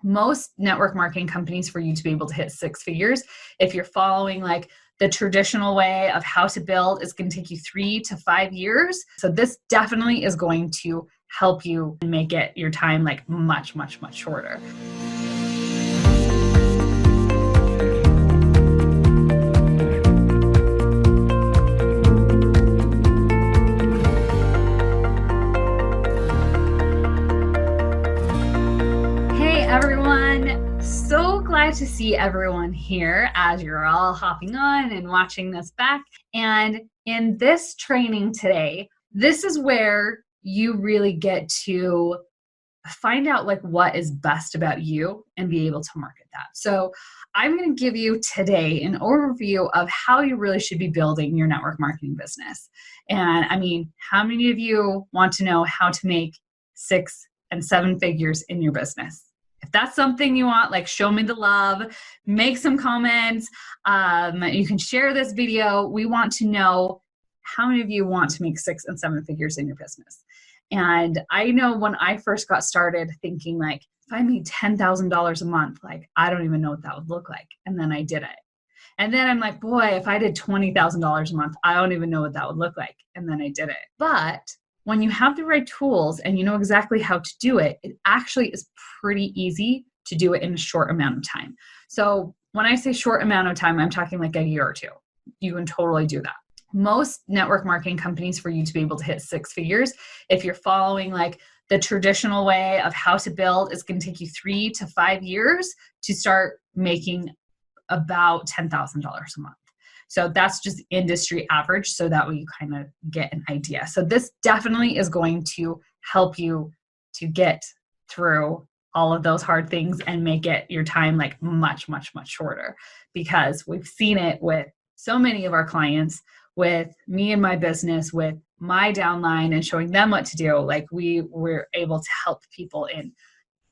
Most network marketing companies, for you to be able to hit six figures, if you're following like the traditional way of how to build, it's going to take you 3 to 5 years. So this definitely is going to help you and make it your time like much, much, much shorter. Everyone, so glad to see everyone here as you're all hopping on and watching this back. And in this training today, this is where you really get to find out like what is best about you and be able to market that. So I'm going to give you today an overview of how you really should be building your network marketing business. And I mean, how many of you want to know how to make 6 and 7 figures in your business? If that's something you want, like show me the love, make some comments. You can share this video. We want to know how many of you want to make 6 and 7 figures in your business. And I know when I first got started thinking like, if I made $10,000 a month, like I don't even know what that would look like. And then I did it. And then I'm like, boy, if I did $20,000 a month, I don't even know what that would look like. And then I did it. But when you have the right tools and you know exactly how to do it, it actually is pretty easy to do it in a short amount of time. So when I say short amount of time, I'm talking like a year or two. You can totally do that. Most network marketing companies, for you to be able to hit 6 figures, if you're following like the traditional way of how to build, it's going to take you 3 to 5 years to start making about $10,000 a month. So that's just industry average, so that way you kind of get an idea. So this definitely is going to help you to get through all of those hard things and make it your time like much, much, much shorter, because we've seen it with so many of our clients, with me and my business, with my downline and showing them what to do. Like we were able to help people in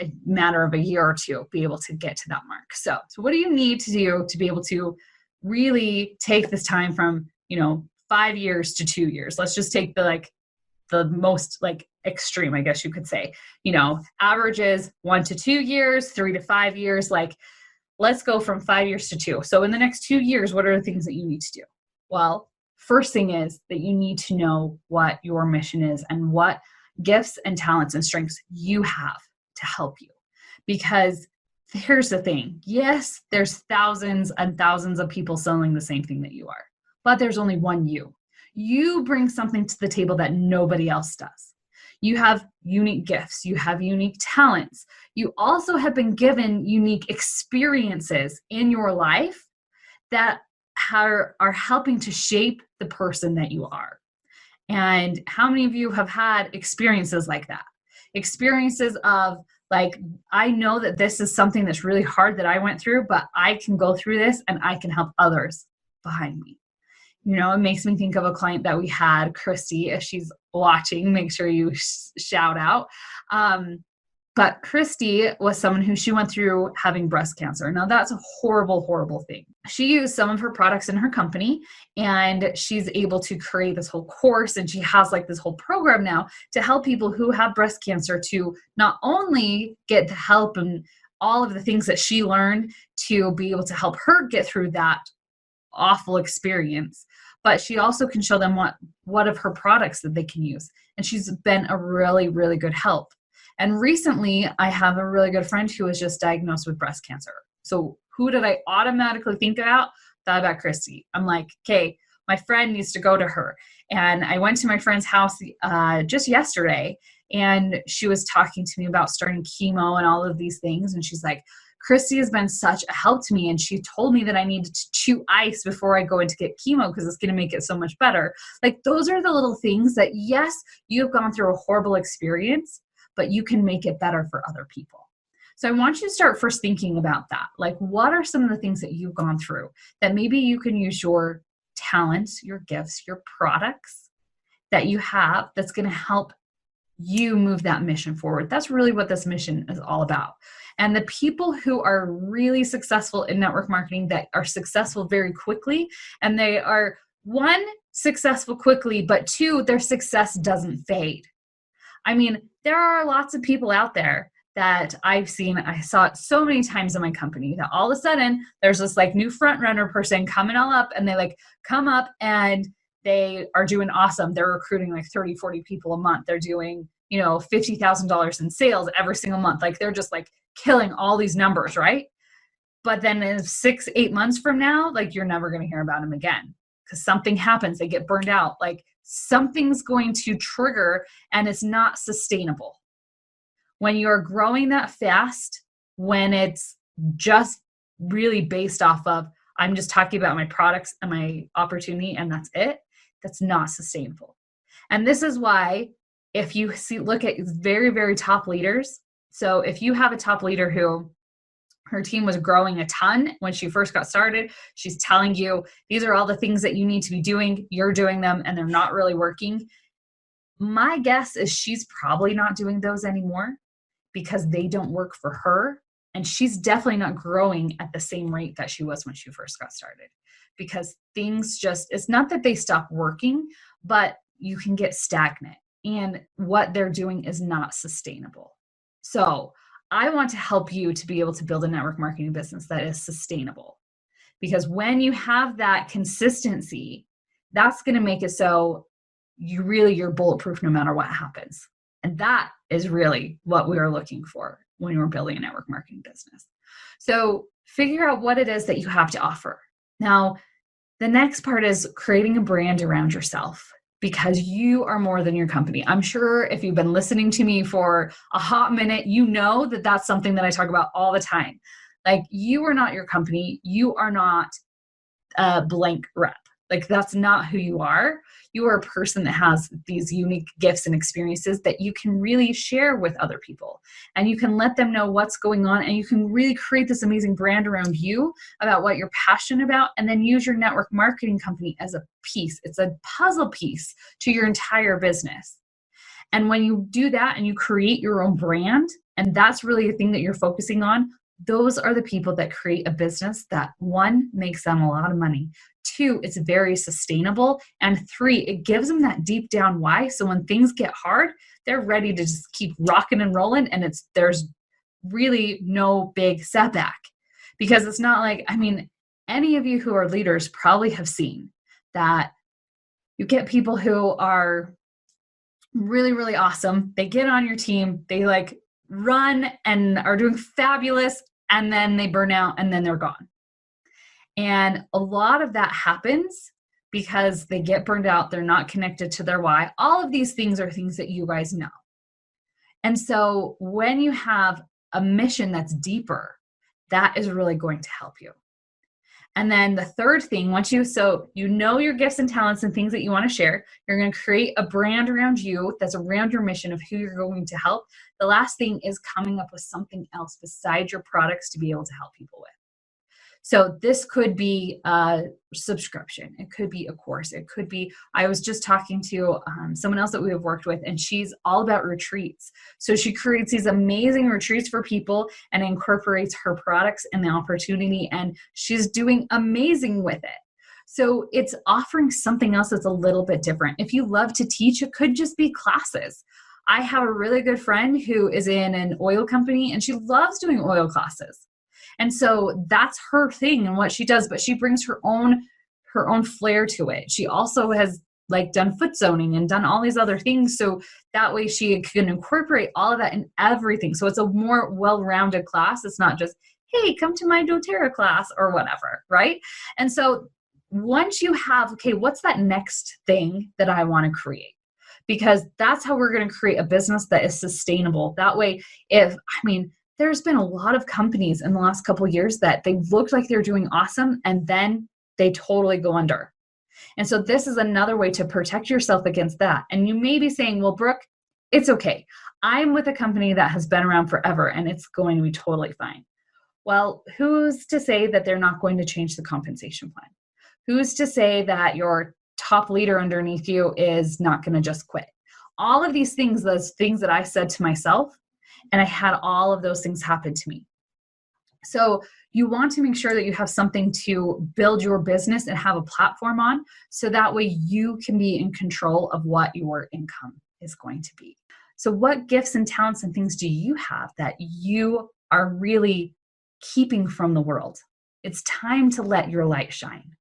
a matter of a year or two be able to get to that mark. So what do you need to do to be able to really take this time from, 5 years to 2 years? Let's just take the most like extreme, I guess you could say, averages 1 to 2 years, 3 to 5 years. Like, let's go from 5 years to 2. So in the next 2 years, what are the things that you need to do? Well, first thing is that you need to know what your mission is and what gifts and talents and strengths you have to help you. Because here's the thing. Yes, there's thousands and thousands of people selling the same thing that you are, but there's only one you. You bring something to the table that nobody else does. You have unique gifts. You have unique talents. You also have been given unique experiences in your life that are helping to shape the person that you are. And how many of you have had experiences like that? Experiences of like, I know that this is something that's really hard that I went through, but I can go through this and I can help others behind me. It makes me think of a client that we had, Christy. If she's watching, make sure you shout out. But Christy was someone who she went through having breast cancer. Now that's a horrible, horrible thing. She used some of her products in her company and she's able to create this whole course, and she has like this whole program now to help people who have breast cancer to not only get the help and all of the things that she learned to be able to help her get through that awful experience, but she also can show them what of her products that they can use. And she's been a really, really good help. And recently, I have a really good friend who was just diagnosed with breast cancer. So who did I automatically think about? Thought about Christy. I'm like, okay, my friend needs to go to her. And I went to my friend's house just yesterday, and she was talking to me about starting chemo and all of these things. And she's like, Christy has been such a help to me. And she told me that I needed to chew ice before I go in to get chemo because it's going to make it so much better. Like, those are the little things that, yes, you've gone through a horrible experience, but you can make it better for other people. So I want you to start first thinking about that. Like, what are some of the things that you've gone through that maybe you can use your talents, your gifts, your products that you have that's going to help you move that mission forward? That's really what this mission is all about. And the people who are really successful in network marketing, that are successful very quickly, and they are, one, successful quickly, but two, their success doesn't fade. I mean, there are lots of people out there that I've seen, I saw it so many times in my company, that all of a sudden there's this like new front runner person coming all up, and they like come up and they are doing awesome. They're recruiting like 30, 40 people a month. They're doing, $50,000 in sales every single month. Like they're just like killing all these numbers, right? But then in 6, 8 months from now, like you're never going to hear about them again because something happens. They get burned out. Like something's going to trigger, and it's not sustainable. When you're growing that fast, when it's just really based off of, I'm just talking about my products and my opportunity and that's it, that's not sustainable. And this is why if you look at very, very top leaders, so if you have a top leader who her team was growing a ton when she first got started, she's telling you, these are all the things that you need to be doing, you're doing them, and they're not really working. My guess is she's probably not doing those anymore because they don't work for her. And she's definitely not growing at the same rate that she was when she first got started, because things just, it's not that they stop working, but you can get stagnant and what they're doing is not sustainable. So I want to help you to be able to build a network marketing business that is sustainable, because when you have that consistency, that's going to make it so you're bulletproof no matter what happens. And that is really what we are looking for when you're building a network marketing business. So figure out what it is that you have to offer. Now, the next part is creating a brand around yourself, because you are more than your company. I'm sure if you've been listening to me for a hot minute, you know that that's something that I talk about all the time. Like, you are not your company. You are not a blank rep. Like, that's not who you are. You are a person that has these unique gifts and experiences that you can really share with other people. And you can let them know what's going on, and you can really create this amazing brand around you about what you're passionate about, and then use your network marketing company as a piece. It's a puzzle piece to your entire business. And when you do that and you create your own brand, and that's really the thing that you're focusing on, those are the people that create a business that, 1, makes them a lot of money. 2, it's very sustainable. And 3, it gives them that deep down why. So when things get hard, they're ready to just keep rocking and rolling. And there's really no big setback, because it's not like, any of you who are leaders probably have seen that you get people who are really, really awesome. They get on your team, they like run and are doing fabulous, and then they burn out and then they're gone. And a lot of that happens because they get burned out. They're not connected to their why. All of these things are things that you guys know. And so when you have a mission that's deeper, that is really going to help you. And then the third thing, so you know your gifts and talents and things that you want to share, you're going to create a brand around you that's around your mission of who you're going to help. The last thing is coming up with something else besides your products to be able to help people with. So this could be a subscription. It could be a course. It could be, I was just talking to someone else that we have worked with, and she's all about retreats. So she creates these amazing retreats for people and incorporates her products and the opportunity, and she's doing amazing with it. So it's offering something else that's a little bit different. If you love to teach, it could just be classes. I have a really good friend who is in an oil company, and she loves doing oil classes. And so that's her thing and what she does, but she brings her own flair to it. She also has like done foot zoning and done all these other things. So that way she can incorporate all of that in everything. So it's a more well-rounded class. It's not just, hey, come to my doTERRA class or whatever, right? And so once you have, okay, what's that next thing that I want to create? Because that's how we're going to create a business that is sustainable. That way, there's been a lot of companies in the last couple of years that they looked like they're doing awesome, and then they totally go under. And so this is another way to protect yourself against that. And you may be saying, well, Brooke, it's okay. I'm with a company that has been around forever and it's going to be totally fine. Well, who's to say that they're not going to change the compensation plan? Who's to say that your top leader underneath you is not going to just quit? All of these things, those things that I said to myself, and I had all of those things happen to me. So you want to make sure that you have something to build your business and have a platform on, so that way you can be in control of what your income is going to be. So what gifts and talents and things do you have that you are really keeping from the world? It's time to let your light shine.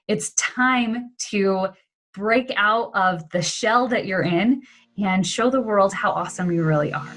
It's time to break out of the shell that you're in and show the world how awesome you really are.